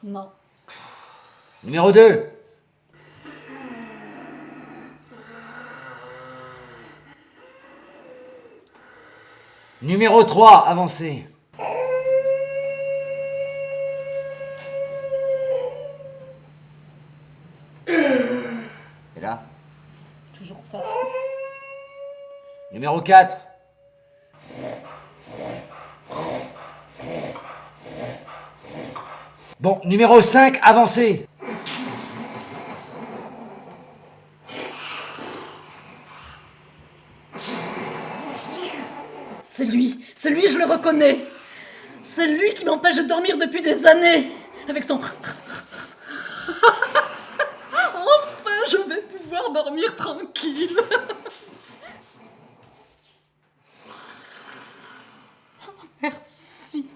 Non. Numéro 2. Numéro 3, avancez. Et là? Toujours pas. Numéro 4. Bon, numéro 5, avancez. C'est lui, je le reconnais. C'est lui qui m'empêche de dormir depuis des années. Avec son... Enfin, je vais pouvoir dormir tranquille. Merci.